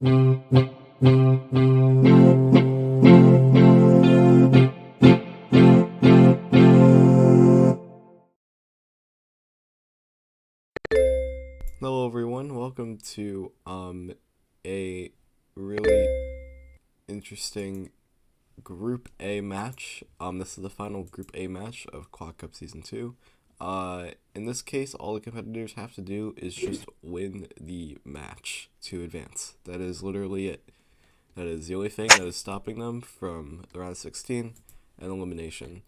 Hello everyone, welcome to a really interesting Group A match. This is the final Group A match of Quad Cup Season 2. In this case, all the competitors have to do is just win the match to advance. That is literally it. That is the only thing that is stopping them from the round 16 and elimination.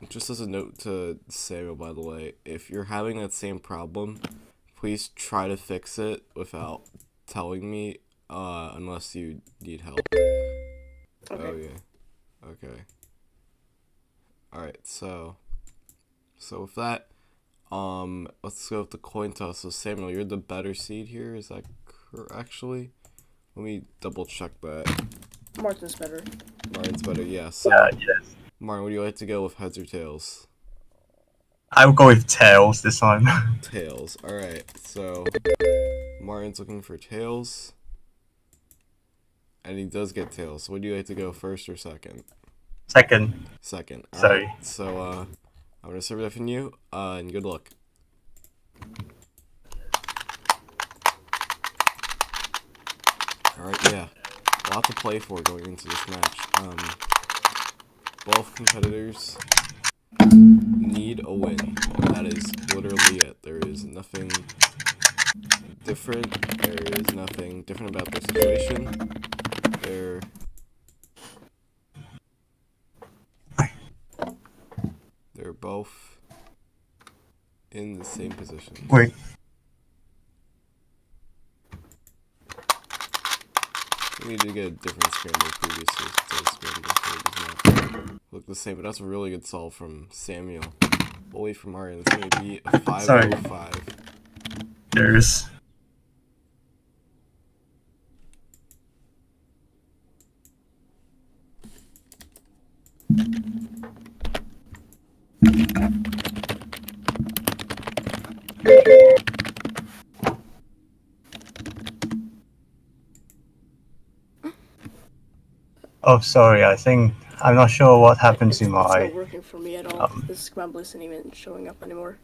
Just as a note to Samuel, by the way, if you're having that same problem, please try to fix it without telling me, unless you need help. Okay. Oh, yeah. Okay. Alright, so with that, let's go with the coin toss. So, Samuel, you're the better seed here, is that correct, actually? Let me double check that. Martin's better. Martin's better, yeah. So, Yes. Martin, would you like to go with heads or tails? I will go with tails this time. Tails. Alright, so Martin's looking for tails. And he does get tails. Would you like to go first or second? Second. Second. Sorry. Alright, so I'm gonna serve that from you, and good luck. Alright, yeah. A lot to play for going into this match. Both competitors need a win. That is literally it. There is nothing different. There is nothing different about their situation. They're both in the same position. Wait. We need to get a different scramble previously. Look the same, but that's a really good solve from Samuel. Away from Martin. It's going to be a 5-0-5. There's. Oh, sorry. I'm not sure what happened to It's my. not working for me at all. This scramble isn't even showing up anymore.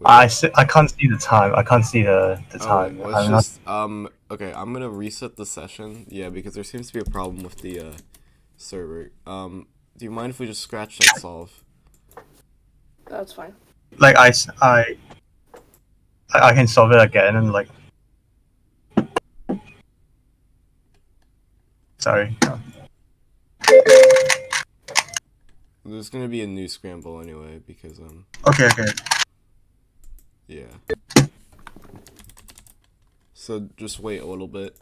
I can't see the time. I can't see the time. Let's just okay, I'm gonna reset the session. Yeah, because there seems to be a problem with the server. Do you mind if we just scratch that solve? That's fine. Like I can solve it again and like. Sorry. There's gonna be a new scramble anyway because Okay. yeah. So just wait a little bit.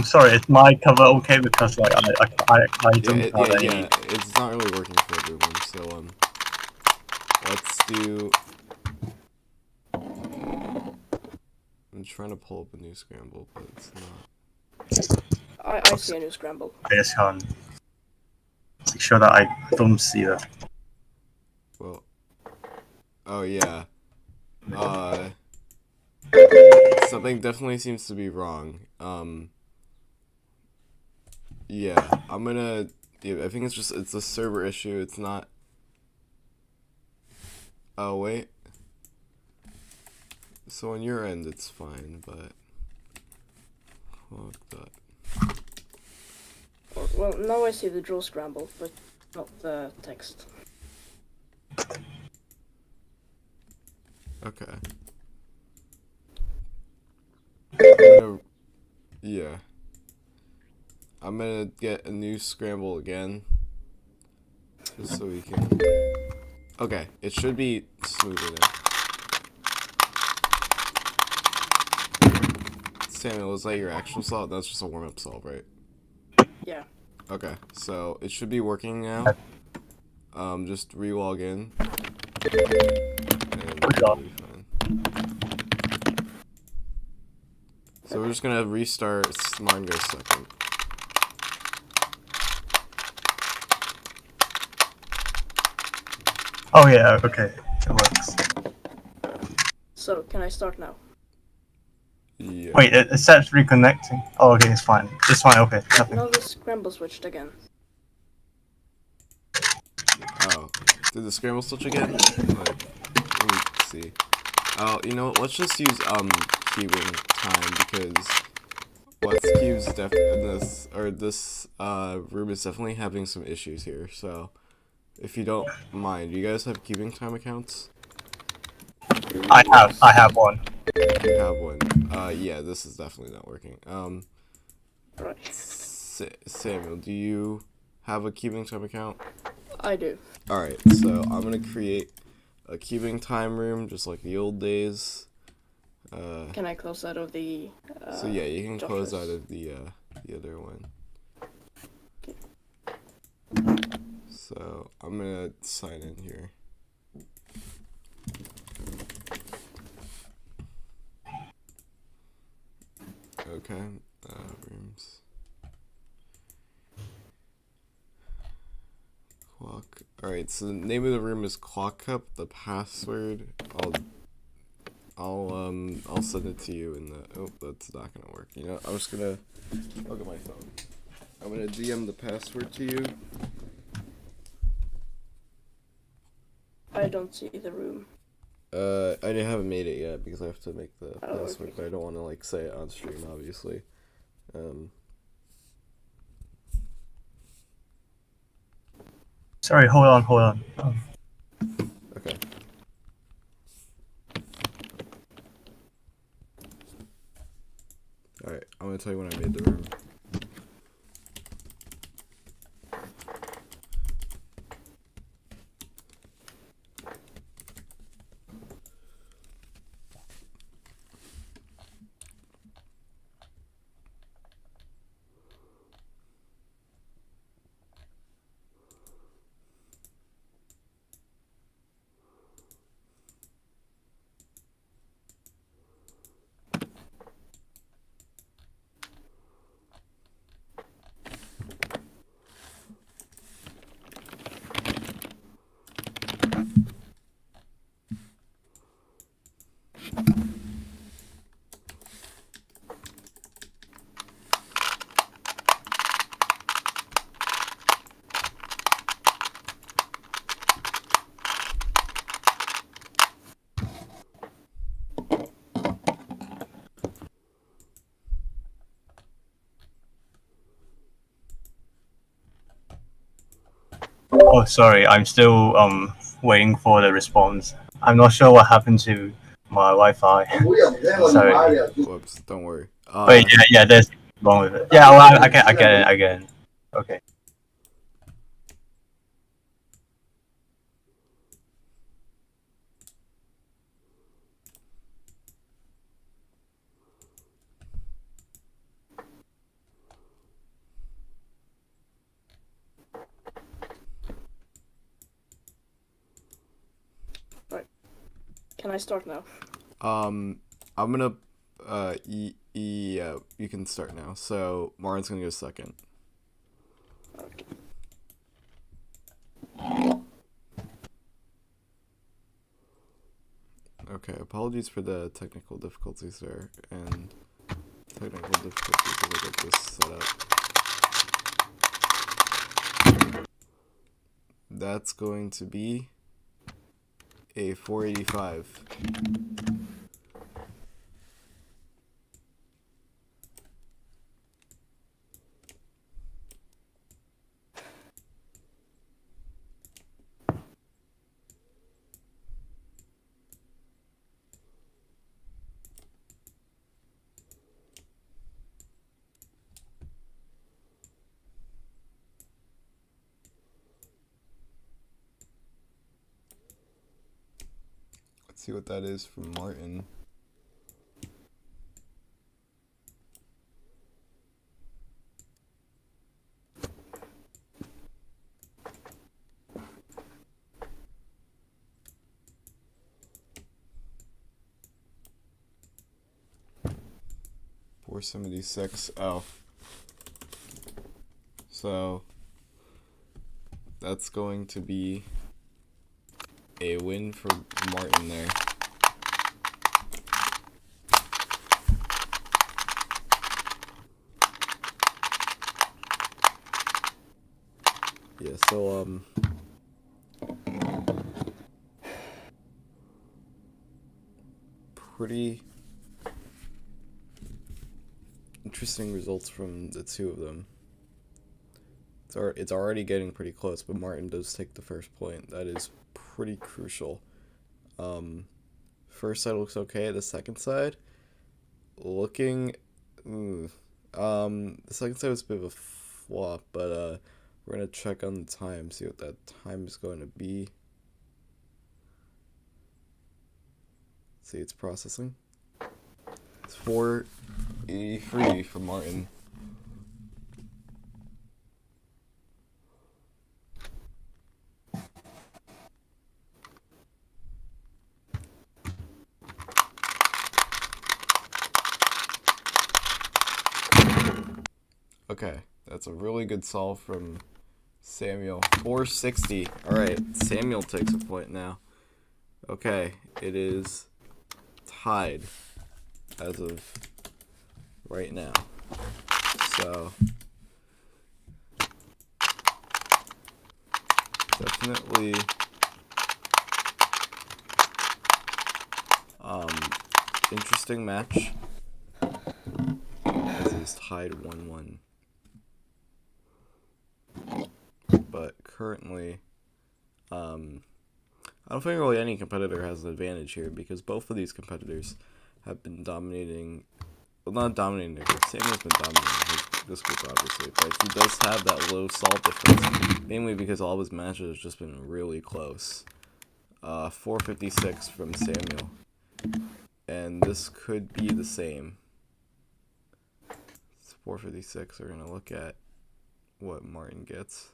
Sorry. Is my cover okay? Because like I don't have any. Yeah. It's not really working for everyone. So let's do. I'm trying to pull up a new scramble, but it's not. I see a new scramble. I just can't make sure that I don't see that. Well. Oh yeah. Something definitely seems to be wrong. Yeah, I'm gonna. Yeah, I think it's a server issue. It's not. Oh wait. So on your end, it's fine, but fuck that. Well, now I see the drill scramble, but not the text. Okay. Yeah. I'm gonna get a new scramble again. Just so we can. Okay, it should be smoother now. Samuel, is that your actual solve? That's just a warm-up solve, right? Yeah. Okay, so it should be working now. Just re-log in. And it'll be fine. So we're just gonna restart. Martin goes second. Oh yeah, okay. It works. So, can I start now? Yeah. Wait, it says reconnecting. Oh, okay, it's fine. It's fine. Okay, nothing. No, the scramble switched again. Oh, did the scramble switch again? Like, let me see. Oh, you know what? Let's just use cubing time because this room is definitely having some issues here. So, if you don't mind, do you guys have cubing time accounts? I have one. You have one. Yeah, this is definitely not working. Right. Samuel, do you have a cubing time account? I do. Alright, so I'm gonna create a cubing time room just like the old days. Can I close out of the So yeah, you can close Josh's? out of the other one. Okay. So I'm gonna sign in here. Okay, rooms. Clock. Alright, so the name of the room is Clock Cup. The password, I'll send it to you in the. Oh, that's not gonna work. You know, I'm just gonna look at my phone. I'm gonna DM the password to you. I don't see the room. I haven't made it yet because I have to make the Oh, password, okay. but I don't want to like say it on stream, obviously. Sorry, hold on. Okay. All right, I'm gonna tell you when I made the room. Oh, sorry. I'm still waiting for the response. I'm not sure what happened to my Wi-Fi. Sorry. Whoops, don't worry. Wait, yeah. There's something wrong with it. Yeah, well, I get it. Okay. Right. Can I start now? I'm gonna, yeah, you can start now. So Martin's gonna go second. Okay. Okay, apologies for the technical difficulties there, and technical difficulties as I get this set up. That's going to be a 485. Let's see what that is from Martin. $476. Oh. So that's going to be a win for Martin there. Yeah, so, pretty interesting results from the two of them. It's already getting pretty close, but Martin does take the first point. That is pretty crucial. First side looks okay. The second side, looking, the second side was a bit of a flop, but we're gonna check on the time, see what that time is going to be. See, it's processing. It's 4:83 for Martin. Okay, that's a really good solve from Samuel. 460. Alright, Samuel takes a point now. Okay, it is tied as of right now. So, definitely interesting match. As it is tied 1-1. But currently, I don't think really any competitor has an advantage here because both of these competitors have been dominating. Well, not dominating. Samuel's been dominating this group, obviously, but he does have that low solve difference, mainly because all of his matches have just been really close. 456 from Samuel, and this could be the same. It's 456. We're gonna look at what Martin gets.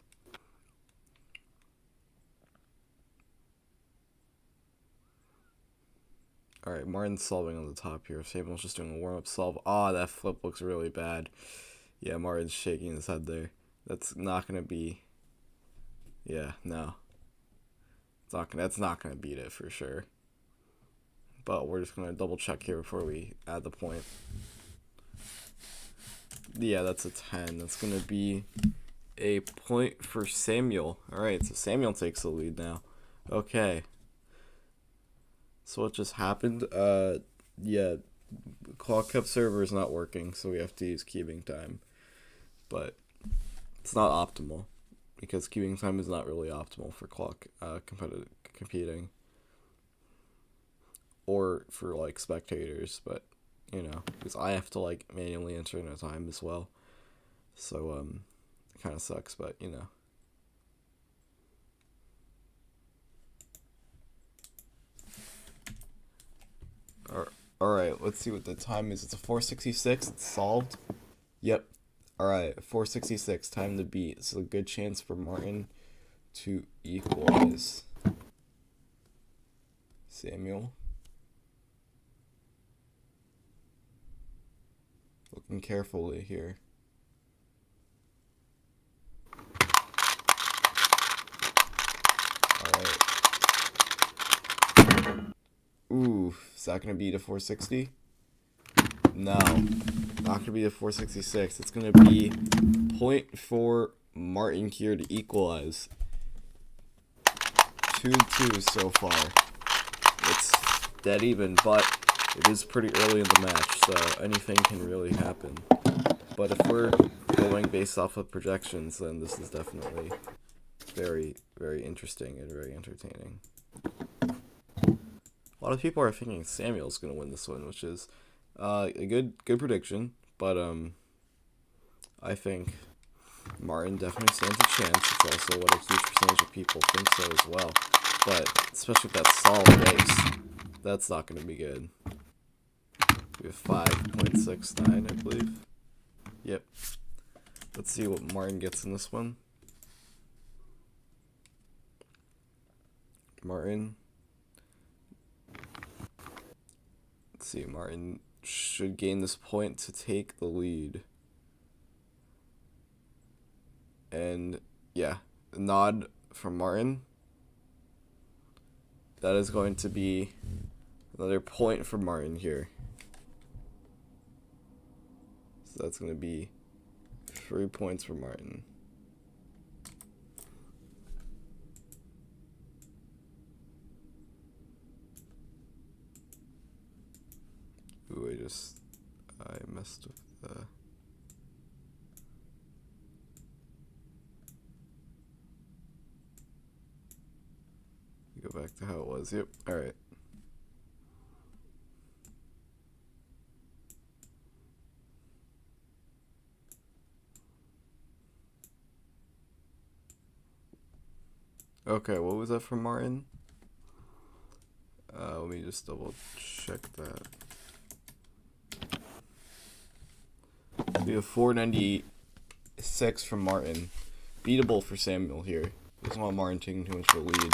Alright, Martin's solving on the top here. Samuel's just doing a warm-up solve. Ah, that flip looks really bad. Yeah, Martin's shaking his head there. That's not going to be... Yeah, no. That's not going to beat it for sure. But we're just going to double check here before we add the point. Yeah, that's a 10. That's going to be a point for Samuel. Alright, so Samuel takes the lead now. Okay. So what just happened? Yeah, Clock Cup server is not working, so we have to use queuing time. But it's not optimal, because queuing time is not really optimal for clock competing. Or for, like, spectators, but, you know, because I have to, like, manually enter in a time as well. So, it kind of sucks, but, you know. Alright, let's see what the time is. It's a 466. It's solved. Yep. Alright, 466. Time to beat. It's a good chance for Martin to equalize. Samuel. Looking carefully here. Alright. Ooh, is that going to be the 460? No, not going to be the 466. It's going to be point for Martin here to equalize. 2-2 so far. It's dead even, but it is pretty early in the match, so anything can really happen. But if we're going based off of projections, then this is definitely very, very interesting and very entertaining. A lot of people are thinking Samuel's going to win this one, which is a good prediction, but I think Martin definitely stands a chance. It's also what a huge percentage of people think so as well. But especially with that solid base, that's not going to be good. We have 5.69, I believe. Yep. Let's see what Martin gets in this one. Martin. Let's see, Martin should gain this point to take the lead. And yeah, nod from Martin. that is going to be another point for Martin here. So that's going to be 3 points for Martin. Ooh, I messed with the... Go back to how it was. Yep. All right. Okay, what was that from Martin? Let me just double check that. We have 496 from Martin. Beatable for Samuel here. Doesn't want Martin taking too much of a lead.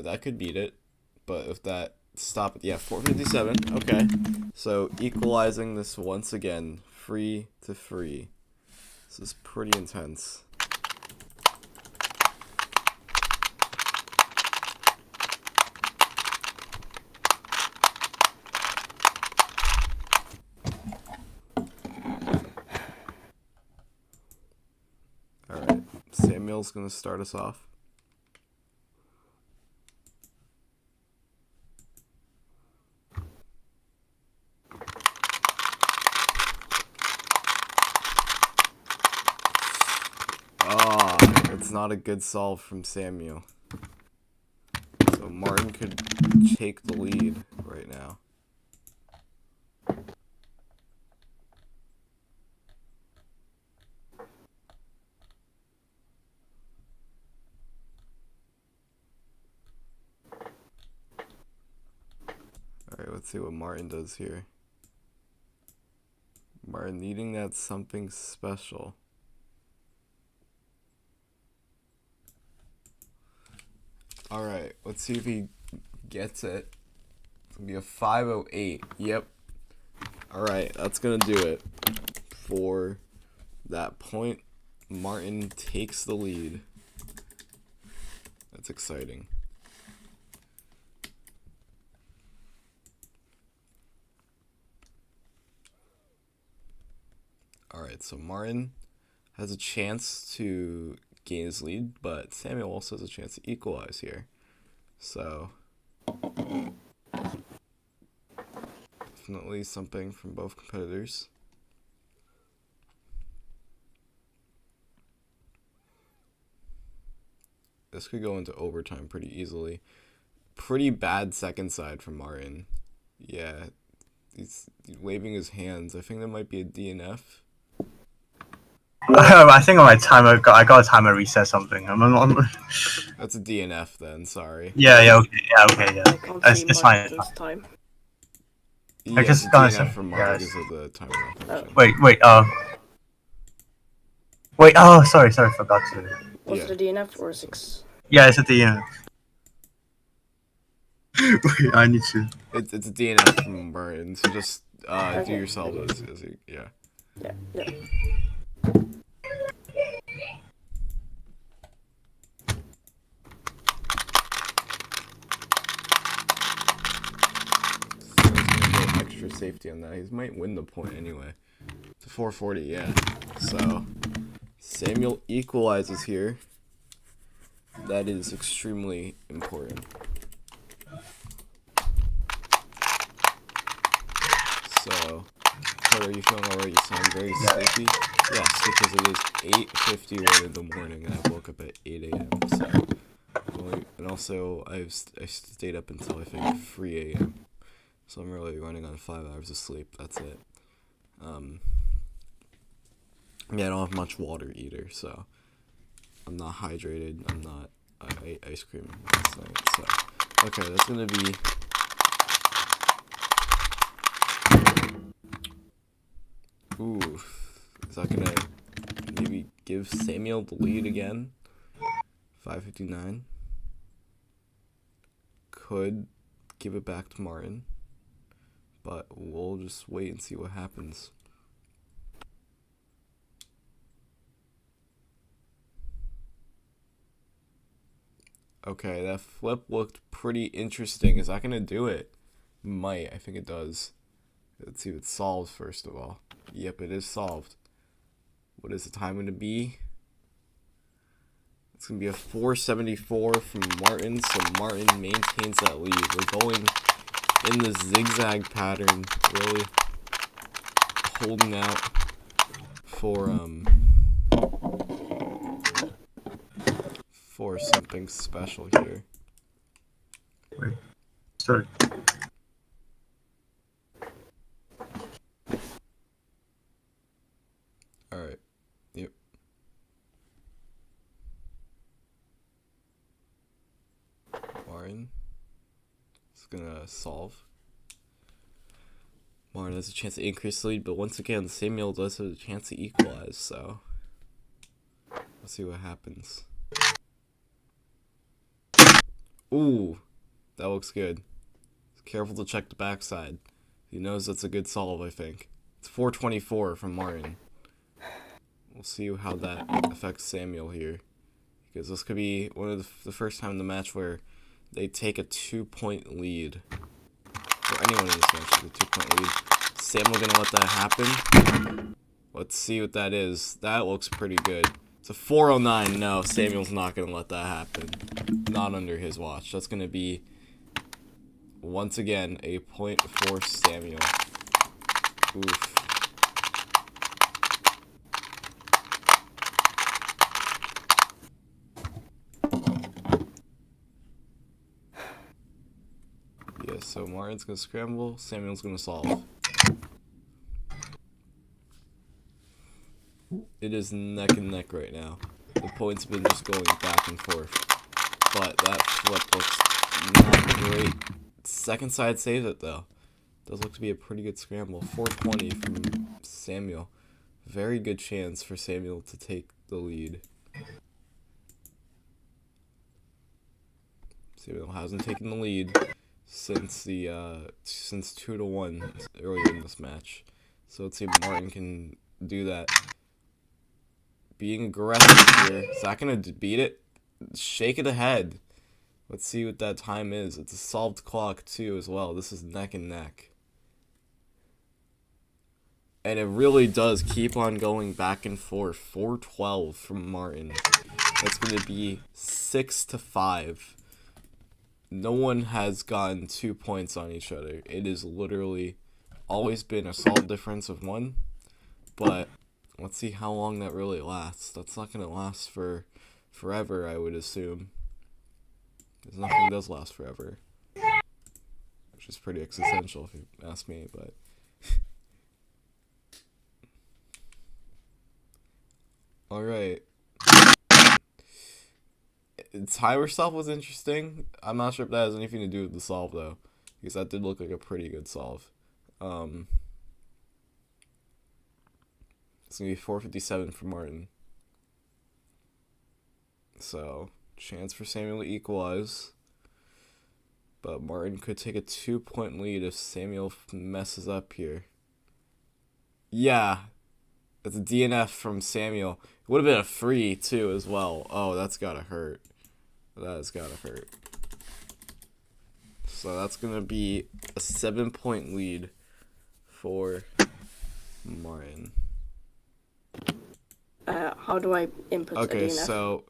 That could beat it, but if that stop it, yeah, 457. Okay, so equalizing this once again, 3-3. This is pretty intense. All right, Samuel's gonna start us off. It's not a good solve from Samuel. So Martin could take the lead right now. Alright, let's see what Martin does here. Martin needing that something special. Alright, let's see if he gets it. It's gonna be a 508. Yep. Alright, that's gonna do it. For that point, Martin takes the lead. That's exciting. Alright, so Martin has a chance to gain his lead, but Samuel also has a chance to equalize here. So, definitely something from both competitors. This could go into overtime pretty easily. Pretty bad second side from Martin. Yeah, he's waving his hands. I think that might be a DNF. I think on my timer, I got a timer reset something. That's a DNF then, sorry. Yeah, okay, yeah. I can't see It's fine. Martin's time. Yeah, just it's a gonna DNF say- from Martin yes. because of the timer malfunction. Wait, sorry, forgot to. Was Yeah. it a DNF or a 6? Yeah, it's at the end. Wait, I need to. It's a DNF from Martin, so just do Okay. yourself as you, yeah. Yeah. So he's gonna get extra safety on that. He might win the point anyway. It's a 440, yeah. So Samuel equalizes here. That is extremely important. So, Carter, are you feeling alright? You sound very sleepy. Yes, because it is 8:51 in the morning, and I woke up at 8 a.m. So, and also I stayed up until I think 3 a.m. So I'm really running on 5 hours of sleep. That's it. Yeah, I don't have much water either, so I'm not hydrated. I ate ice cream last night. So, okay, that's gonna be. Ooh, is that gonna maybe give Samuel the lead again? 5:59. Could give it back to Martin, but we'll just wait and see what happens. Okay, that flip looked pretty interesting. Is that gonna do it? Might. I think it does. Let's see if it's solved first of all. Yep, it is solved. What is the time going to be? It's going to be a 474 from Martin, so Martin maintains that lead. We're going in the zigzag pattern, really holding out for something special here. Wait, sorry. Alright, yep. Martin is gonna solve. Martin has a chance to increase the lead, but once again, Samuel does have a chance to equalize, so let's see what happens. Ooh, that looks good. Careful to check the backside. He knows that's a good solve, I think. It's 424 from Martin. We'll see how that affects Samuel here. Because this could be one of the first time in the match where they take a 2-point lead. For anyone in this match, a 2-point lead. Samuel gonna let that happen? Let's see what that is. That looks pretty good. It's a 409. No, Samuel's not gonna let that happen. Not under his watch. That's gonna be, once again, a point for Samuel. Oof. Yeah, so Martin's gonna scramble, Samuel's gonna solve. It is neck and neck right now. The points have been just going back and forth. But that flip looks not great. Second side saves it though. Does look to be a pretty good scramble. 420 from Samuel. Very good chance for Samuel to take the lead. Samuel hasn't taken the lead since 2-1 earlier in this match. So let's see if Martin can do that. Being aggressive here. Is that gonna beat it? Shake it ahead. Let's see what that time is. It's a solved clock too as well. This is neck and neck. And it really does keep on going back and forth. 412 from Martin. That's going to be 6-5. No one has gotten 2 points on each other. It is literally always been a solid difference of 1. But let's see how long that really lasts. That's not going to last for forever, I would assume. Because nothing does last forever. Which is pretty existential if you ask me, but... Alright. Timer solve was interesting. I'm not sure if that has anything to do with the solve, though. Because that did look like a pretty good solve. It's going to be 457 for Martin. So, chance for Samuel to equalize. But Martin could take a 2-point lead if Samuel messes up here. Yeah. That's a DNF from Samuel. It would have been a free, too, as well. Oh, that's gotta hurt. That has gotta hurt. So that's gonna be a 7-point lead for Martin. How do I input a DNF? Okay, so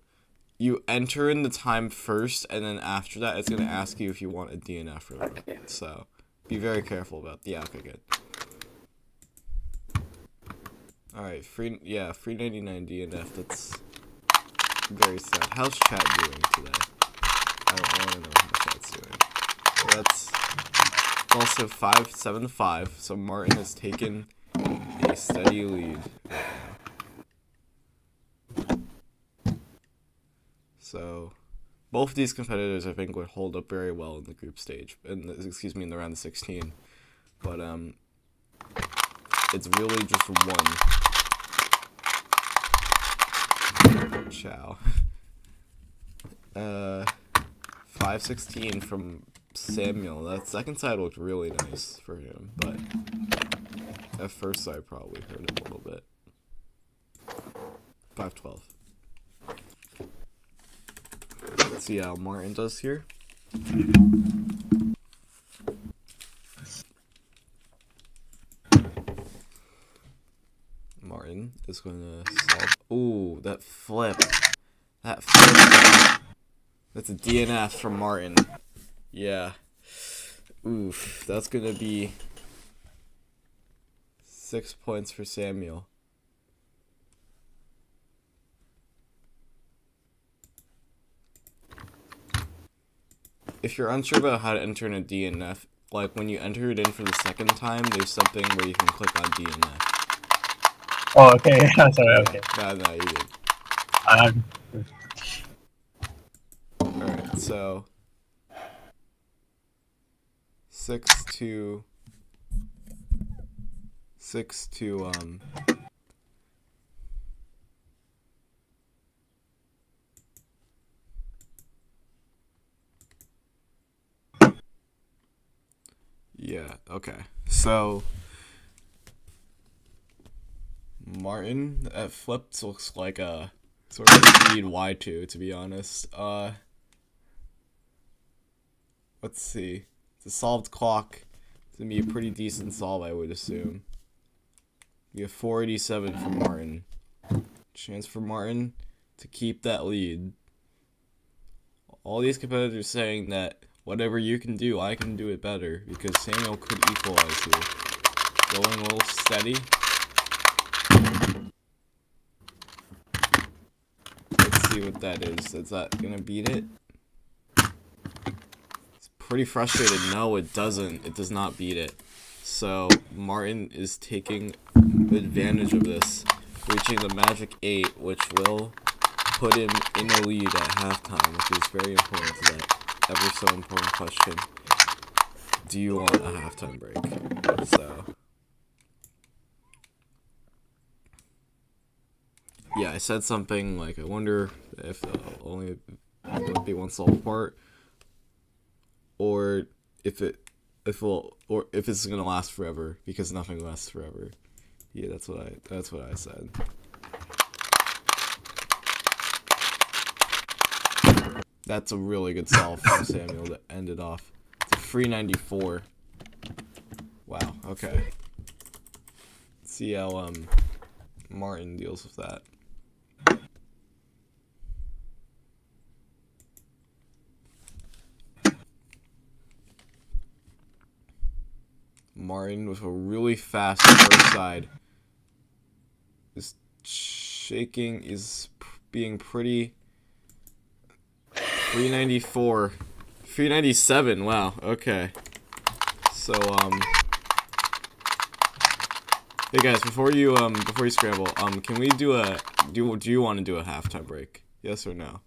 you enter in the time first, and then after that, it's gonna ask you if you want a DNF or not. Okay. So be very careful about. Yeah. Okay. Good. Alright, free 99 DNF, that's very sad. How's chat doing today? I want to know how chat's doing. So that's also 7-5, so Martin has taken a steady lead right now. So, both of these competitors I think would hold up very well in the group stage, in the round of 16. But, it's really just one. Chow. 516 from Samuel. That second side looked really nice for him, but that first side probably hurt him a little bit. 512. Let's See how Martin does here. Martin is going to solve. Ooh, that flip. That flip. That's a DNF from Martin. Yeah. Oof. That's going to be 6 points for Samuel. If you're unsure about how to enter in a DNF, like when you enter it in for the second time, there's something where you can click on DNF. Oh, okay. Sorry, Yeah. okay. No, you did. Alright, so 6-2 yeah, okay. So Martin at flips looks like a sort of speed Y2, to be honest. Let's see. It's a solved clock. It's gonna be a pretty decent solve, I would assume. We have 487 for Martin. Chance for Martin to keep that lead. All these competitors saying that whatever you can do, I can do it better, because Samuel could equalize here. Going a little steady. Let's see what that is. Is that gonna beat it? It's pretty frustrated. No, it doesn't. It does not beat it. So Martin is taking advantage of this, reaching the magic 8, which will put him in the lead at halftime, which is very important to that ever so important question. Do you want a halftime break? So yeah, I said something like, I wonder if only would be one solved part, or if it's gonna last forever, because nothing lasts forever. Yeah, that's what I said. That's a really good solve from Samuel to end it off. It's a 394. Wow. Okay. Let's see how Martin deals with that. Martin with a really fast first side is shaking, is being pretty. 394, 397. Wow. Okay. So hey guys, before you scramble, can we do you want to do a halftime break? Yes or no?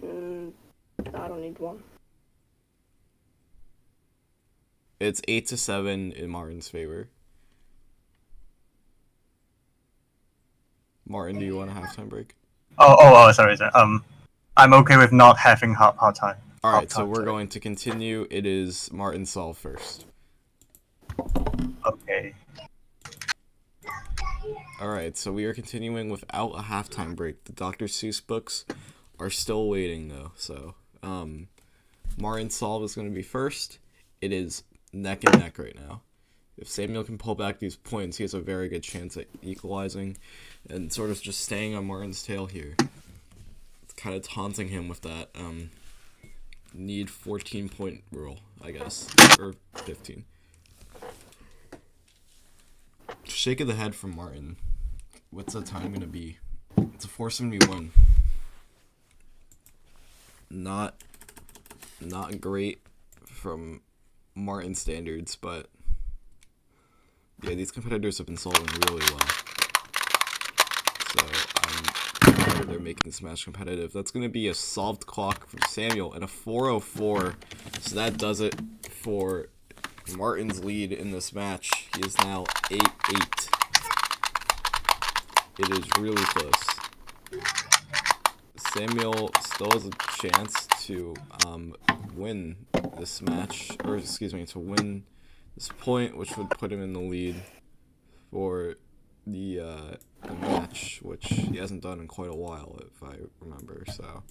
I don't need one. It's 8-7 in Martin's favor. Martin, do you want a halftime break? Sorry. I'm okay with not having half time. Alright, so we're going to continue. It is Martin's solve first. Okay. Alright, so we are continuing without a halftime break. The Dr. Seuss books are still waiting, though. So, Martin's solve is going to be first. It is neck and neck right now. If Samuel can pull back these points, he has a very good chance at equalizing and sort of just staying on Martin's tail here. It's kind of taunting him with that need 14-point rule, I guess, or 15. Shake of the head from Martin. What's the time gonna be? It's a 471. Not great from Martin standards, but yeah, these competitors have been solving really well. So I'm glad they're making this match competitive. That's gonna be a solved clock from Samuel and a 404. So that does it for Martin's lead in this match. He is now 8-8. It is really close. Samuel still has a chance to win this match, or excuse me, to win this point, which would put him in the lead for the match, which he hasn't done in quite a while, if I remember. So,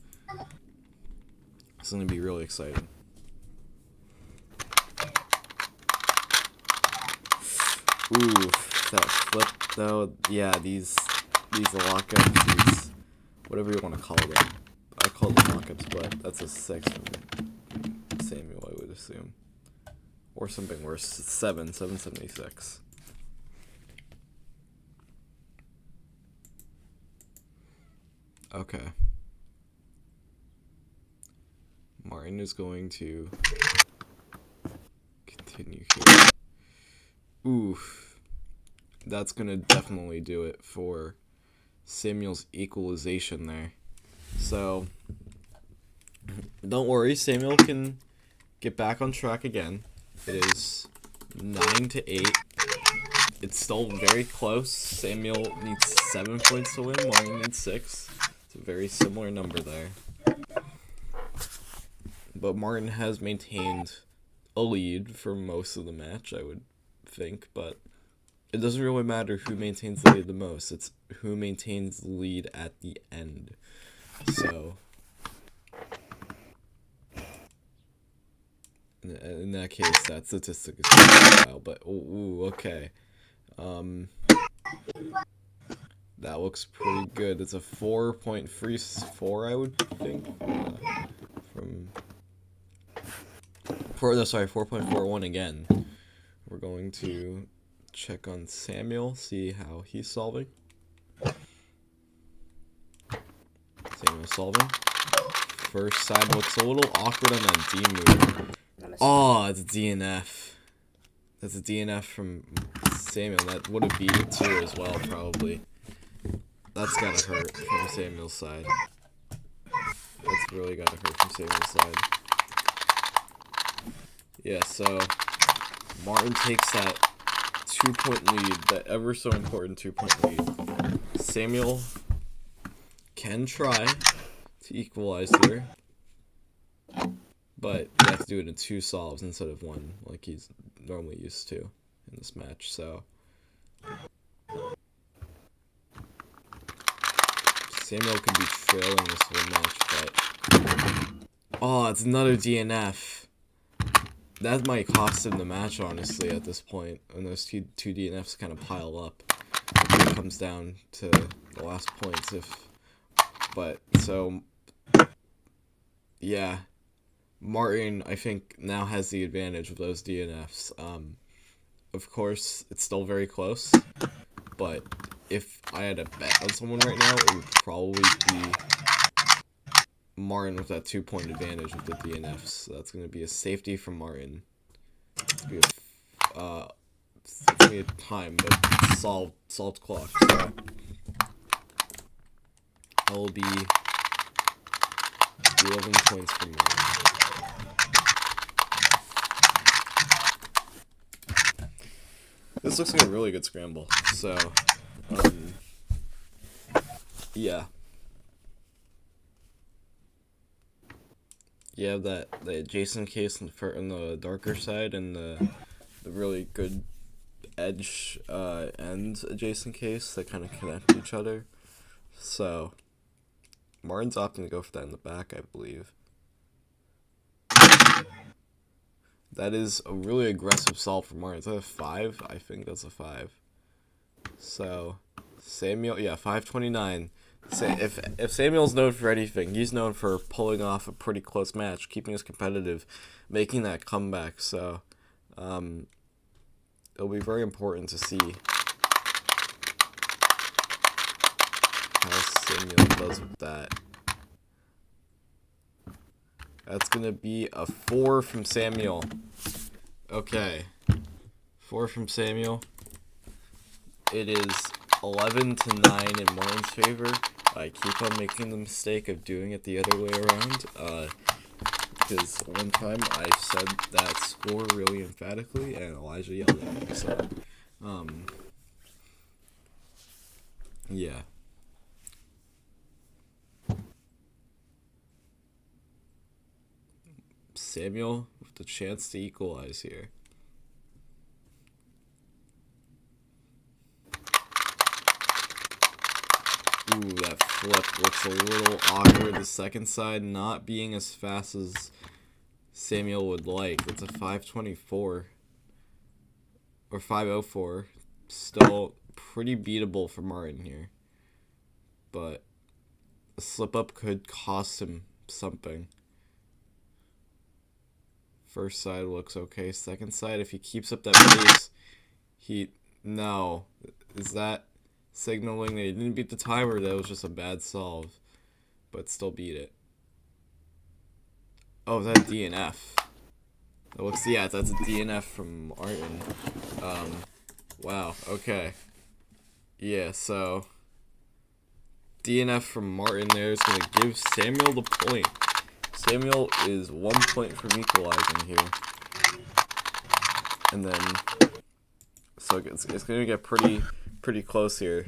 It's going to be really exciting. Ooh, that flip though. Yeah, these lockups, these whatever you want to call them. I call them lockups, but that's a 6 from Samuel, I would assume, or something worse. 776. Okay. Martin is going to continue here. Oof. That's going to definitely do it for Samuel's equalization there. So, don't worry, Samuel can get back on track again. It is 9-8. It's still very close. Samuel needs 7 points to win. Martin needs 6. It's a very similar number there. But Martin has maintained a lead for most of the match, I would think. But it doesn't really matter who maintains the lead the most. It's who maintains the lead at the end. So, in that case, that statistic is pretty wild. But, ooh, okay. That looks pretty good. It's a 4.34, I would think. 4.41 again. We're going to check on Samuel, see how he's solving. Samuel solving. First side looks a little awkward on that D move. Oh, it's a DNF. That's a DNF from Samuel. That would have beat it too as well, probably. That's gotta hurt from Samuel's side. That's really gotta hurt from Samuel's side. Yeah, so Martin takes that 2-point lead, that ever so important 2-point lead. Samuel can try to equalize here, but you have to do it in 2 solves instead of 1, like he's normally used to in this match. So Samuel could be trailing this whole match, but oh, it's another DNF. That might cost him the match, honestly, at this point, and those two DNFs kind of pile up. It comes down to the last points, yeah, Martin, I think, now has the advantage of those DNFs. Of course, it's still very close, but if I had a bet on someone right now, it would probably be Martin with that 2-point advantage with the DNFs. So that's going to be a safety from Martin. It's going to be a time, but solved clock. So that will be 11 points from Martin. This looks like a really good scramble. So, yeah. You have the adjacent case in the darker side, and the really good edge end adjacent case that kind of connect each other. So Martin's opting to go for that in the back, I believe. That is a really aggressive solve for Martin. Is that a 5? I think that's a 5. So Samuel, yeah, 529. If Samuel's known for anything, he's known for pulling off a pretty close match, keeping us competitive, making that comeback. So, it'll be very important to see how Samuel does with that. That's gonna be a 4 from Samuel. Okay, 4 from Samuel. It is 11-9 in Martin's favor. I keep on making the mistake of doing it the other way around, because one time I said that score really emphatically, and Elijah yelled at me, so, yeah. Samuel with the chance to equalize here. Ooh, that flip looks a little awkward. The second side not being as fast as Samuel would like. It's a 524 or 504. Still pretty beatable for Martin here, but a slip up could cost him something. First side looks okay. Second side, if he keeps up that pace, no. Is that signaling that he didn't beat the timer? That was just a bad solve, but still beat it. Oh, is that DNF? It looks, yeah, that's a DNF from Martin. Wow, okay. Yeah, so DNF from Martin there is going to give Samuel the point. Samuel is 1 point from equalizing here. And then, so it's going to get pretty close here.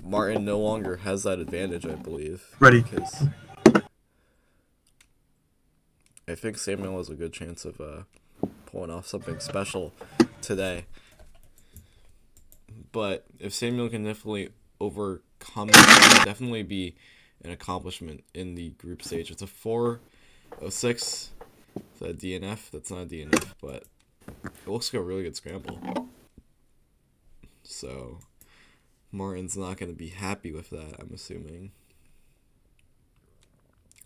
Martin no longer has that advantage, I believe. Ready. Because I think Samuel has a good chance of pulling off something special today. But if Samuel can definitely overcome it, it would definitely be an accomplishment in the group stage. It's a 406. Is that a DNF? That's not a DNF, but it looks like a really good scramble. So Martin's not going to be happy with that, I'm assuming.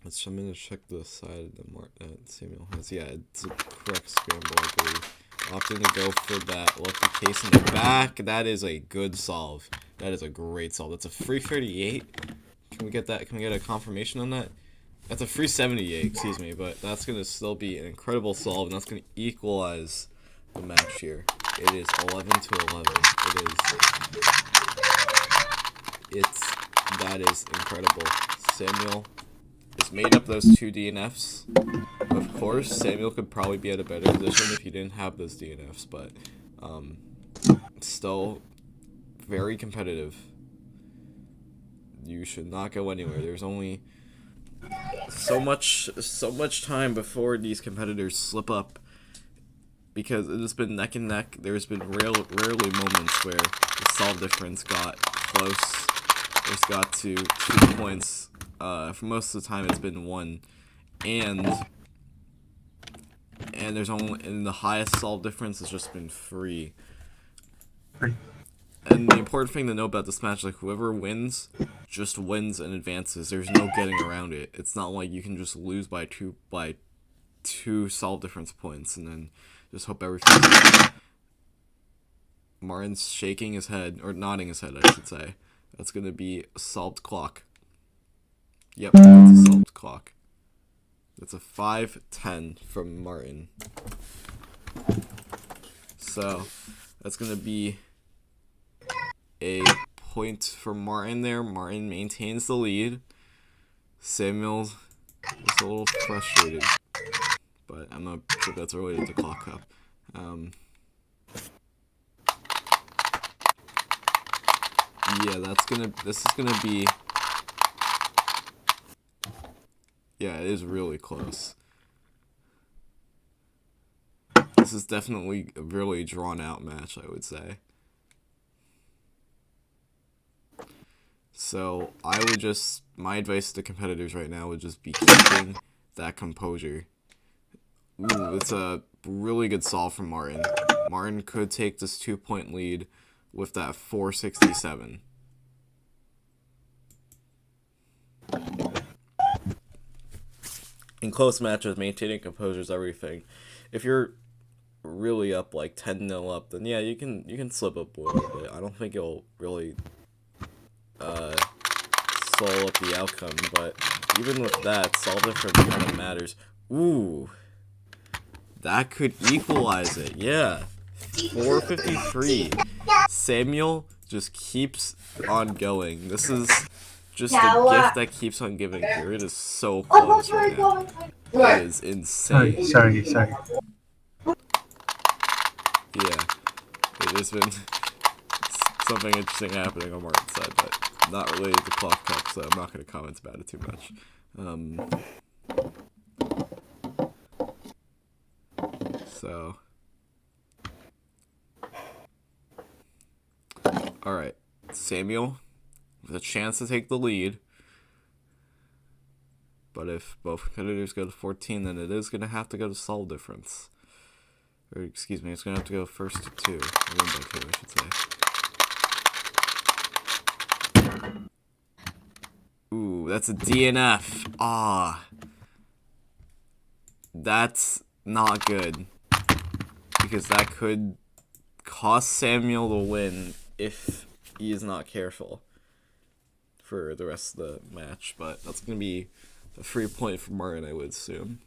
I'm going to check the side that Samuel has. Yeah, it's a correct scramble, I believe. Opting to go for that lucky case in the back. That is a good solve. That is a great solve. That's a free 38. Can we get that? Can we get a confirmation on that? That's a free 78, excuse me, but that's going to still be an incredible solve, and that's going to equalize the match here. It is 11 to 11. That is incredible. Samuel has made up those 2 DNFs. Of course, Samuel could probably be at a better position if he didn't have those DNFs, but still very competitive. You should not go anywhere. There's only so much time before these competitors slip up, because it has been neck and neck. There's been rarely moments where the solve difference got close. It's got to 2 points. For most of the time, it's been 1, and there's the highest solve difference has just been 3. And the important thing to know about this match, like, whoever wins just wins and advances. There's no getting around it. It's not like you can just lose by two solve difference points and then just hope everything. Martin's shaking his head, or nodding his head, I should say. That's gonna be a solved clock. Yep, that's a solved clock. That's a 5-10 from Martin. So that's gonna be a point for Martin there. Martin maintains the lead. Samuel is a little frustrated, but I'm not sure if that's related to Clock Cup. Yeah, this is gonna be, yeah, it is really close. This is definitely a really drawn out match, I would say. So my advice to competitors right now would just be keeping that composure. Ooh, it's a really good solve from Martin. Martin could take this 2-point lead with that 467. In close matches, maintaining composure is everything. If you're really up, like 10-0 up, then yeah, you can slip up a little bit. I don't think it'll really solve up the outcome, but even with that, solve difference kind of matters. Ooh, that could equalize it. Yeah, 453. Samuel just keeps on going. This is just a gift that keeps on giving here. It is so close right now. It is insane. Sorry. Yeah, it has been something interesting happening on Martin's side, but not related to Clock Cup, so I'm not going to comment about it too much. So, alright, Samuel with a chance to take the lead. But if both competitors go to 14, then it is going to have to go to solve difference. Or, excuse me, it's going to have to go first to 2. Or win by 2, I should say. Ooh, that's a DNF. Ah. That's not good. Because that could cost Samuel the win if he is not careful for the rest of the match. But that's going to be a free point for Martin, I would assume.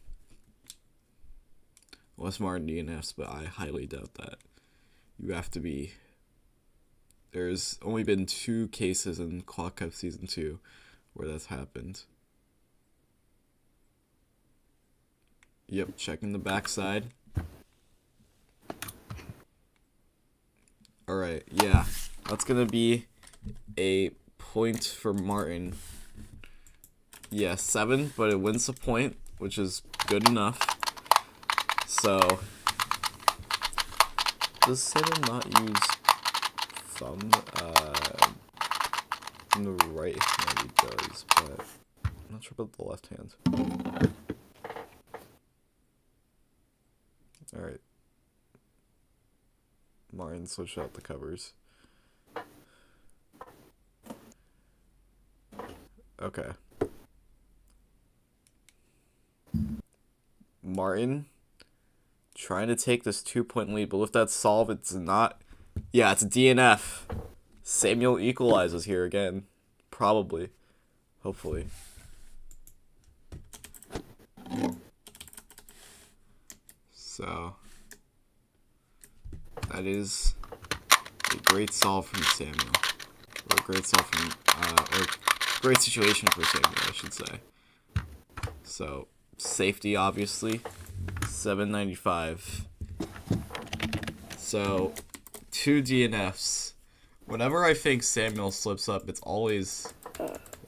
Unless Martin DNFs, but I highly doubt that. You have to be... There's only been 2 cases in Clock Cup Season 2 where that's happened. Yep, checking the backside. Alright, yeah. That's gonna be a point for Martin. Yeah, 7, but it wins a point, which is good enough. So, does Samuel not use thumb? In the right hand he does, but I'm not sure about the left hand. Alright. Martin switched out the covers. Okay. Martin trying to take this 2-point lead, but with that solve, it's not... Yeah, it's a DNF. Samuel equalizes here again. Probably. Hopefully. So... That is a great solve from Samuel. Or a great solve from... or great situation for Samuel, I should say. So, safety, obviously. 795. So, 2 DNFs. Whenever I think Samuel slips up, it's always...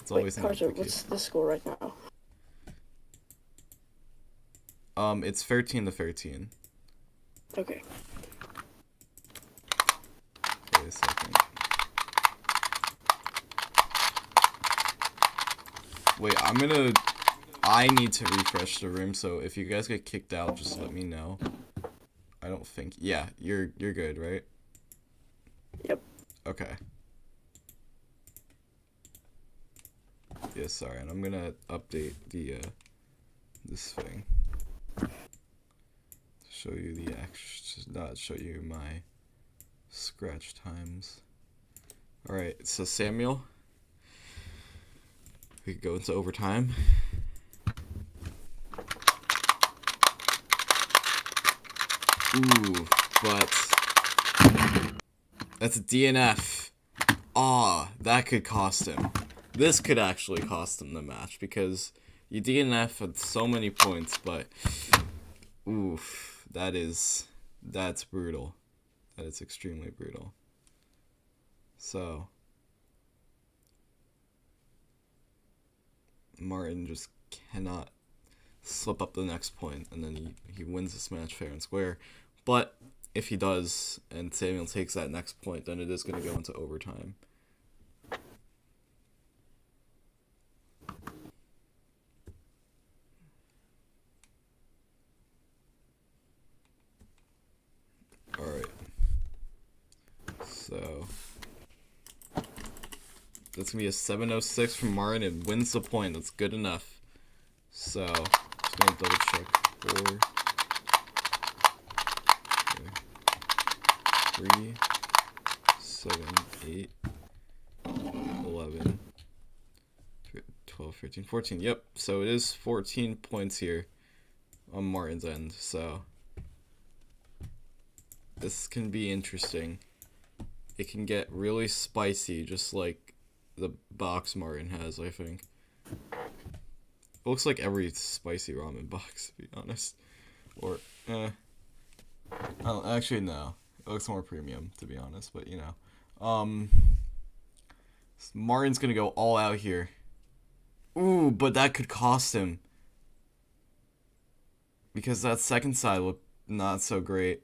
Carter, what's the score right now? It's 13-13. Okay. Wait a second. Wait, I need to refresh the room, so if you guys get kicked out, just let me know. I don't think... Yeah, you're good, right? Yep. Okay. Yeah, sorry, and I'm gonna update the, this thing. Show you the not show you my scratch times. Alright, so Samuel. We could go into overtime. Ooh, but that's a DNF. Aw, that could cost him. This could actually cost him the match because you DNF at so many points, but oof, that's brutal. That is extremely brutal. So Martin just cannot slip up the next point, and then he wins this match fair and square. But if he does, and Samuel takes that next point, then it is going to go into overtime. Alright. So that's going to be a 706 from Martin. It wins the point. That's good enough. So, just going to double check. 4, 3, 7, 8, 11, 12, 13, 14. Yep, so it is 14 points here on Martin's end. So, this can be interesting. It can get really spicy, just like the box Martin has, I think. It looks like every spicy ramen box, to be honest. Or, oh, actually, no. It looks more premium, to be honest, but, you know. Martin's gonna go all out here. Ooh, but that could cost him. Because that second side looked not so great.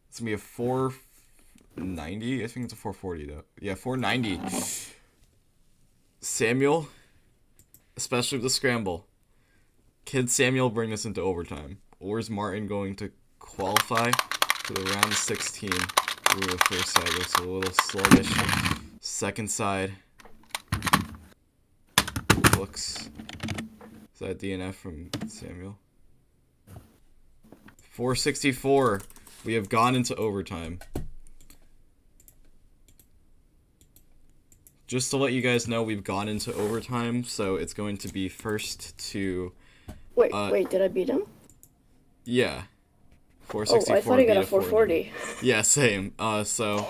It's gonna be a 490. I think it's a 440 though. Yeah, 490. Samuel, especially with the scramble. Can Samuel bring us into overtime? Or is Martin going to qualify to the round of 16? Ooh, the first side looks a little sluggish. Second side looks... Is that DNF from Samuel? 464. We have gone into overtime. Just to let you guys know, we've gone into overtime, so it's going to be first to... Wait, did I beat him? Yeah. Oh, 464. I thought he got a 440. Yeah, same. So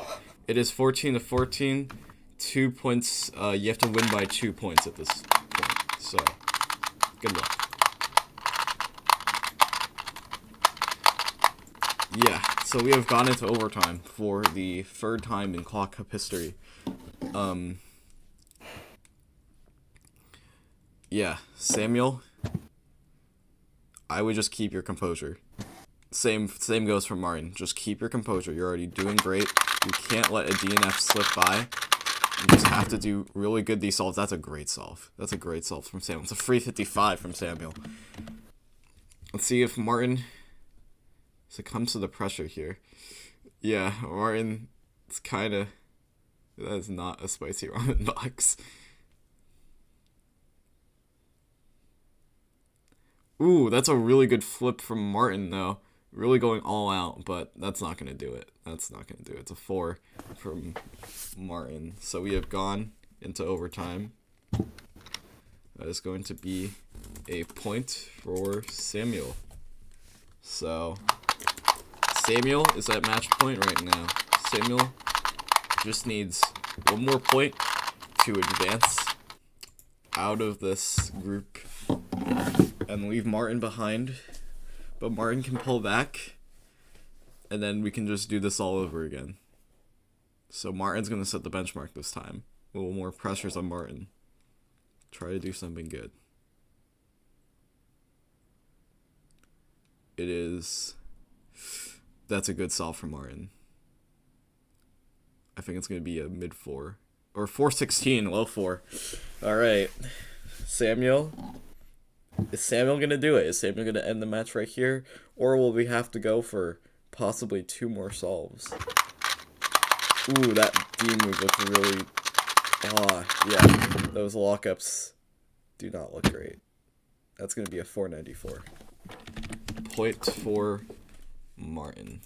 it is 14-14. 2 points. You have to win by 2 points at this point. So, good luck. Yeah, so we have gone into overtime for the third time in Clock Cup history. Yeah, Samuel, I would just keep your composure. Same goes for Martin. Just keep your composure. You're already doing great. You can't let a DNF slip by. You just have to do really good these solves. That's a great solve. That's a great solve from Samuel. It's a free 55 from Samuel. Let's see if Martin succumbs to the pressure here. Yeah, Martin, it's kind of... That is not a spicy ramen box. Ooh, that's a really good flip from Martin, though. Really going all out, but that's not going to do it. That's not going to do it. It's a 4 from Martin. So we have gone into overtime. That is going to be a point for Samuel. So, Samuel is at match point right now. Samuel just needs one more point to advance out of this group and leave Martin behind. But Martin can pull back, and then we can just do this all over again. So Martin's going to set the benchmark this time. A little more pressures on Martin. Try to do something good. It is... That's a good solve for Martin. I think it's going to be a mid 4. Or 416, low 4. Alright. Samuel. Is Samuel going to do it? Is Samuel going to end the match right here? Or will we have to go for possibly 2 more solves? Ooh, that D move looked really... yeah. Those lockups do not look great. That's going to be a 494. Point for Martin.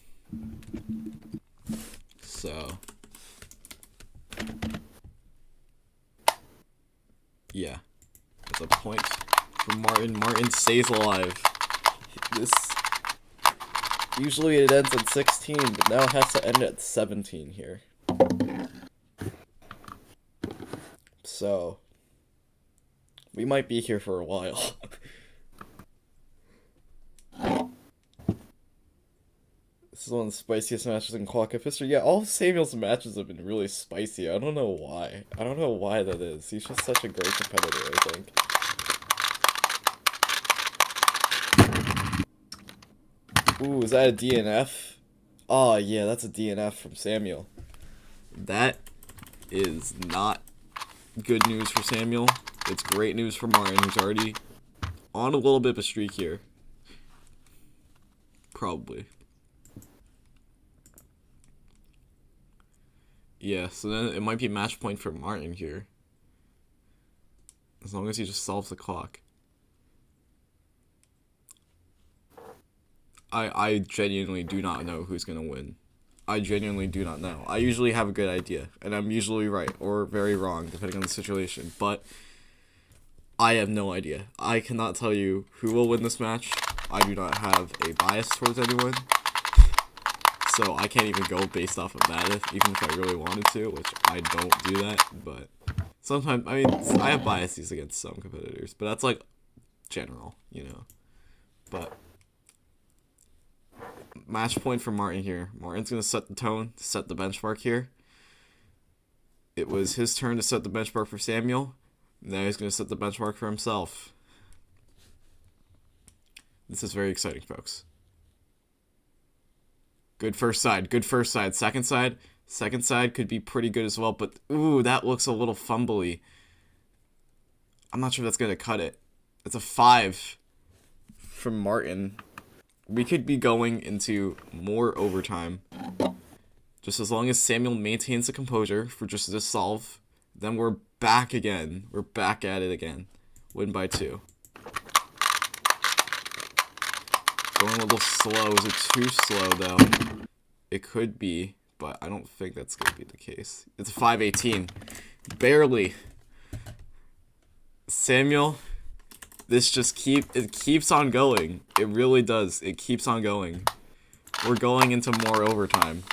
So... Yeah. It's a point for Martin. Martin stays alive. This... Usually it ends at 16, but now it has to end at 17 here. So... We might be here for a while. This is one of the spiciest matches in Clock Cup history. Yeah, all of Samuel's matches have been really spicy. I don't know why. I don't know why that is. He's just such a great competitor, I think. Ooh, is that a DNF? Oh, yeah, that's a DNF from Samuel. That is not good news for Samuel. It's great news for Martin, who's already on a little bit of a streak here. Probably. Yeah, so then it might be match point for Martin here. As long as he just solves the clock. I genuinely do not know who's going to win. I genuinely do not know. I usually have a good idea, and I'm usually right or very wrong, depending on the situation. But I have no idea. I cannot tell you who will win this match. I do not have a bias towards anyone. So I can't even go based off of that, even if I really wanted to, which I don't do that. But sometimes, I mean, I have biases against some competitors, but that's like general, you know. But match point for Martin here. Martin's going to set the tone, set the benchmark here. It was his turn to set the benchmark for Samuel. Now he's going to set the benchmark for himself. This is very exciting, folks. Good first side. Good first side. Second side. Second side could be pretty good as well. But, ooh, that looks a little fumbly. I'm not sure if that's going to cut it. It's a 5 from Martin. We could be going into more overtime. Just as long as Samuel maintains the composure for just this solve, then we're back again. We're back at it again. Win by 2. Going a little slow. Is it too slow, though? It could be, but I don't think that's going to be the case. It's a 5-18. Barely. Samuel, this just keeps on going. It really does. It keeps on going. We're going into more overtime.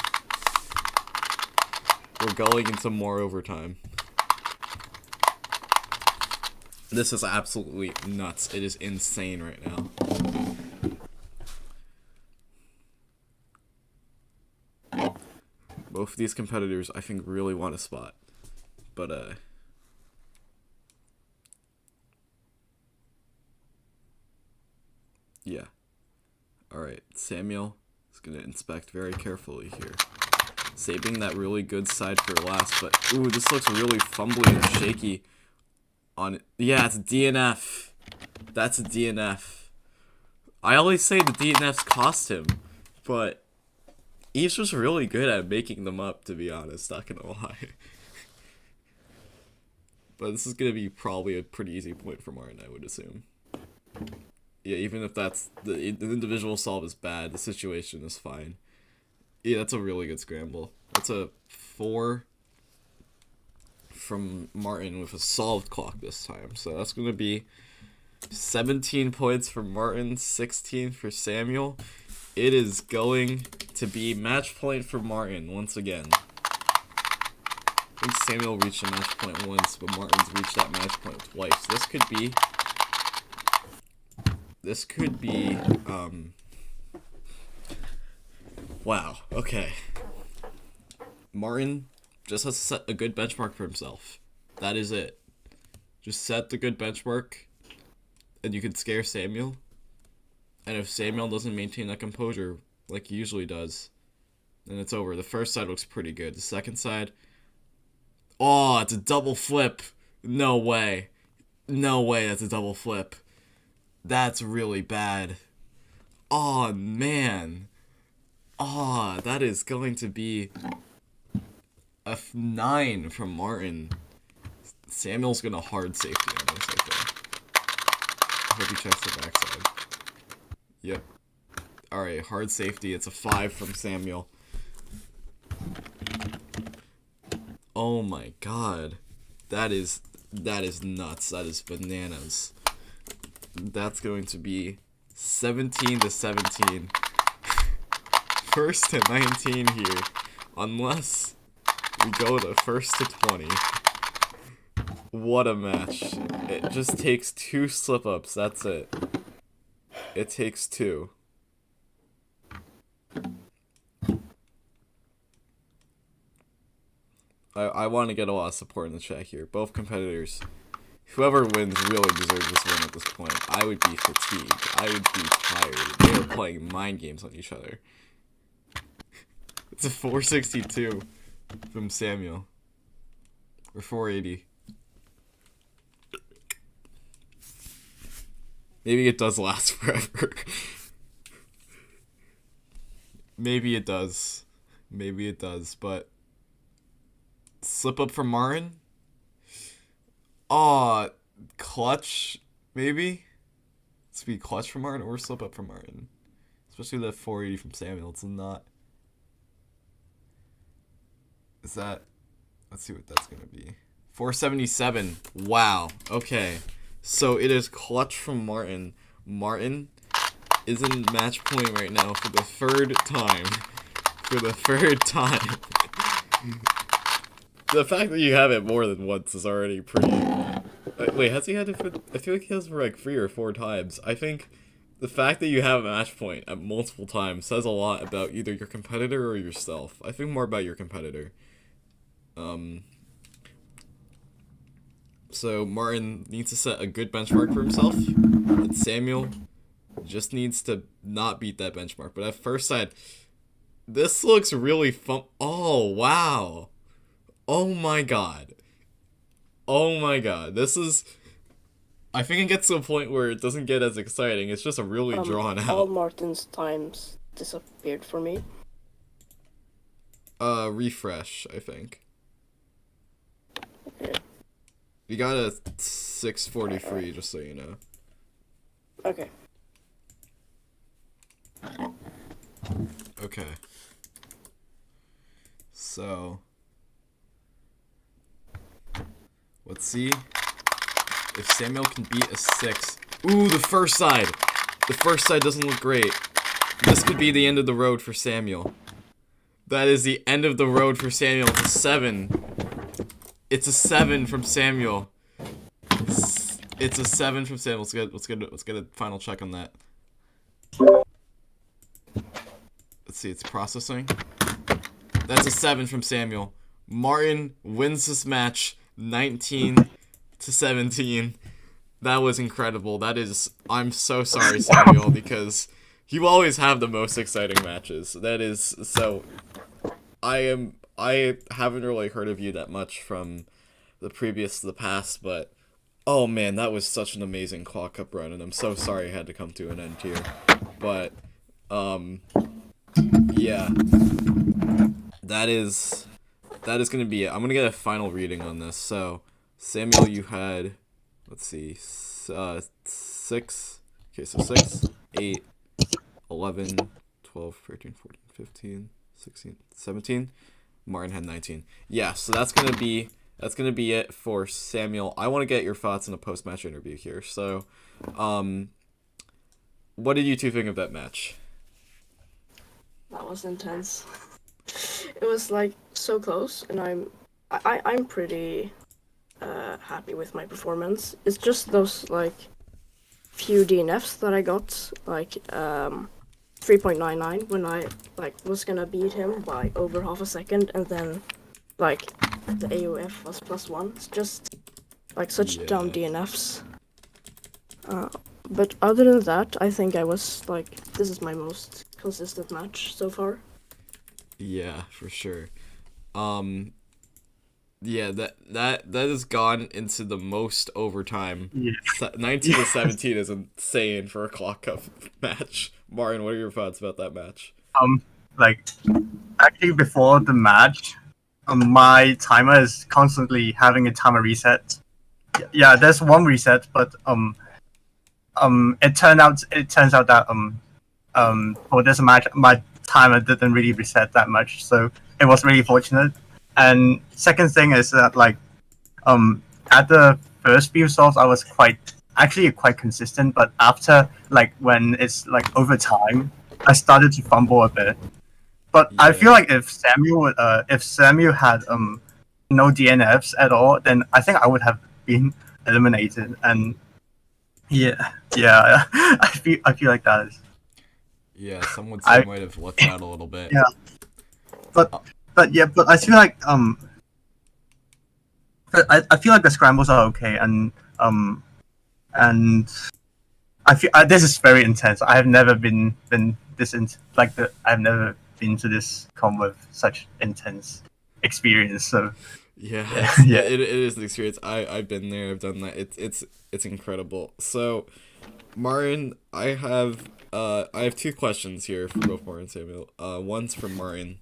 This is absolutely nuts. It is insane right now. Both of these competitors, I think, really want a spot. But, yeah. Alright, Samuel is going to inspect very carefully here. Saving that really good side for last, but, ooh, this looks really fumbly and shaky. Yeah, it's DNF. That's a DNF. I always say the DNFs cost him, but he's just really good at making them up, to be honest, not gonna lie. But this is gonna be probably a pretty easy point for Martin, I would assume. Yeah, even if that's the individual solve is bad, the situation is fine. Yeah, that's a really good scramble. That's a 4 from Martin with a solved clock this time. So that's going to be 17 points for Martin, 16 for Samuel. It is going to be match point for Martin once again. I think Samuel reached a match point once, but Martin's reached that match point twice. This could be, wow, okay. Martin just has to set a good benchmark for himself. That is it. Just set the good benchmark, and you can scare Samuel. And if Samuel doesn't maintain that composure like he usually does, then it's over. The first side looks pretty good. The second side, oh, it's a double flip. No way. No way that's a double flip. That's really bad. Oh, man. Oh, that is going to be a 9 from Martin. Samuel's gonna hard safety on this, I think. I hope he checks the backside. Yep. Alright, hard safety. It's a 5 from Samuel. Oh my god. That is nuts. That is bananas. That's going to be 17-17. First to 19 here. Unless we go to first to 20. What a match. It just takes 2 slip-ups. That's it. It takes 2. I want to get a lot of support in the chat here. Both competitors. Whoever wins really deserves this win at this point. I would be fatigued. I would be tired. They are playing mind games on each other. It's a 462 from Samuel. Or 480. Maybe it does last forever. Maybe it does. Maybe it does, but slip up from Martin? Aw, clutch, maybe? It's be clutch from Martin or slip up from Martin. Especially that 480 from Samuel. It's not. Is that. Let's see what that's going to be. 477. Wow. Okay. So it is clutch from Martin. Martin is in match point right now for the third time. For the third time. The fact that you have it more than once is already pretty. Wait, has he had it for. I feel like he has it for like 3 or 4 times. I think the fact that you have a match point at multiple times says a lot about either your competitor or yourself. I think more about your competitor. So Martin needs to set a good benchmark for himself, and Samuel just needs to not beat that benchmark. But at first sight, this looks really fun. Oh, wow. Oh my god. Oh my god. This is I think it gets to a point where it doesn't get as exciting. It's just a really drawn All out. Martin's times disappeared for me. Refresh, I think. Okay. You got a 643, just so you know. Okay. Okay. So, let's see if Samuel can beat a 6. Ooh, the first side. The first side doesn't look great. This could be the end of the road for Samuel. That is the end of the road for Samuel. It's a 7. It's a 7 from Samuel. It's a 7 from Samuel. Let's get a final check on that. Let's see, it's processing. That's a 7 from Samuel. Martin wins this match 19-17. That was incredible. I'm so sorry, Samuel, because you always have the most exciting matches. That is so. I haven't really heard of you that much from the previous to the past, but oh man, that was such an amazing Claw Cup run, and I'm so sorry it had to come to an end here. But yeah, that is gonna be it. I'm gonna get a final reading on this. So Samuel, you had, let's see, 6. Okay, so 6, 8, 11, 12, 13, 14, 15, 16, 17. Martin had 19. Yeah, so that's gonna be it for Samuel. I want to get your thoughts in a post-match interview here. So, what did you two think of that match? That was intense. It was like so close, and I'm pretty happy with my performance. It's just those like few DNFs that I got, like 3.99 when I like was gonna beat him by over half a second, and then like the AOF was +1. It's just like such dumb DNFs. But other than that, I think I was like, this is my most consistent match so far. Yeah, for sure. Yeah, that has gone into the most overtime. Yeah. 19-17 is insane for a Clock Cup match. Martin, what are your thoughts about that match? Like, actually before the match, my timer is constantly having a timer reset. Yeah, there's one reset, but it turns out that for this match, my timer didn't really reset that much, so it was really fortunate. And second thing is that like at the first few solves I was quite consistent, but after like when it's like overtime, I started to fumble a bit. But I feel like if Samuel had no DNFs at all, then I think I would have been eliminated. And yeah, I feel like that is. Yeah, some would say might have lucked out a little bit. Yeah, but I feel like I feel like the scrambles are okay, and I feel this is very intense. I have never been this I've never been to this con with such intense experience. So yeah, yeah. It is an experience. I've been there. I've done that. It's incredible. So, Martin, I have 2 questions here for both Martin and Samuel. One's from Martin.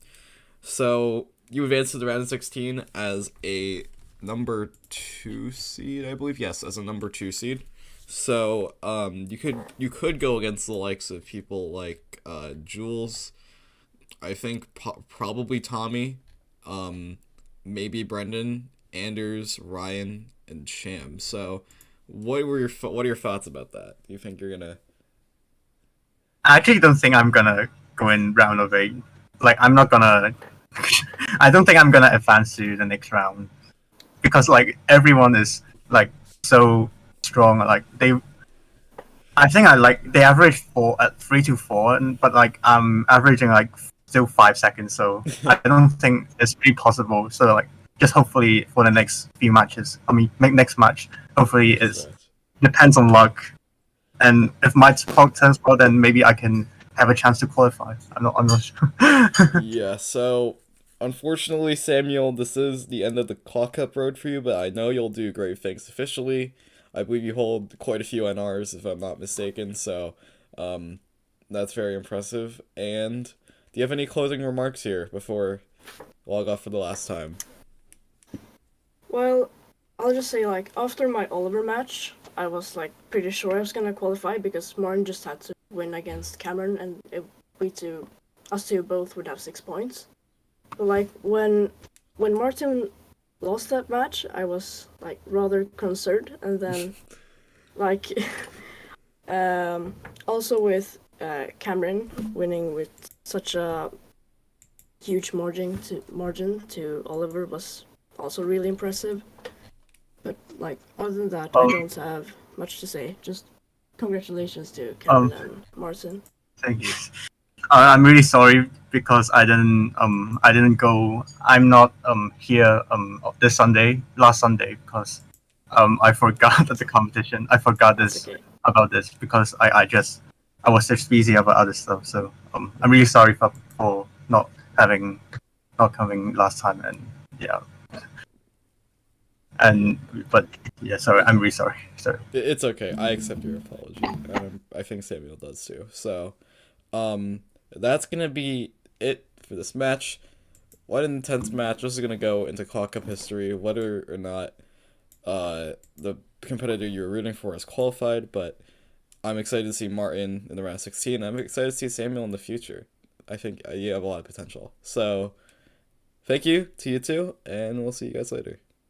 So you advanced to the round of 16 as a number 2 seed, I believe. Yes, as a number 2 seed. So you could go against the likes of people like Jules. I think probably Tommy, maybe Brendan, Anders, Ryan, and Sham. So what are your thoughts about that? Do you think you're gonna? I actually don't think I'm gonna go in round of 8. Like I'm not gonna. I don't think I'm gonna advance to the next round because like everyone is like so strong. Like I think they average 3 to 4, but like I'm averaging like still 5 seconds. So I don't think it's really possible. So like just hopefully for the next few matches. Next match. Hopefully it depends on luck. And if my talk turns well, then maybe I can have a chance to qualify. I'm not sure. Yeah, so unfortunately, Samuel, this is the end of the Claw Cup road for you, but I know you'll do great things officially. I believe you hold quite a few NRs, if I'm not mistaken. So, that's very impressive. And do you have any closing remarks here before log off for the last time? Well, I'll just say like after my Oliver match, I was like pretty sure I was gonna qualify because Martin just had to win against Cameron, and us two both would have 6 points. But like when Martin lost that match, I was like rather concerned, and then like also with Cameron winning with such a huge margin to Oliver was also really impressive. But like other than that, I don't have much to say. Just congratulations to Cameron and Martin. Thank you. I'm really sorry because I didn't go. I'm not here this Sunday, last Sunday, because I forgot at the competition. I forgot That's this okay. about this because I was just busy about other stuff. So I'm really sorry for not coming last time, and yeah. And but yeah, sorry, I'm really sorry. Sorry. It's okay. I accept your apology. I think Samuel does too. So, that's gonna be it for this match. What an intense match. This is gonna go into Clock Cup history, whether or not the competitor you were rooting for is qualified, but I'm excited to see Martin in the round 16. I'm excited to see Samuel in the future. I think you have a lot of potential. So, thank you to you two, and we'll see you guys later.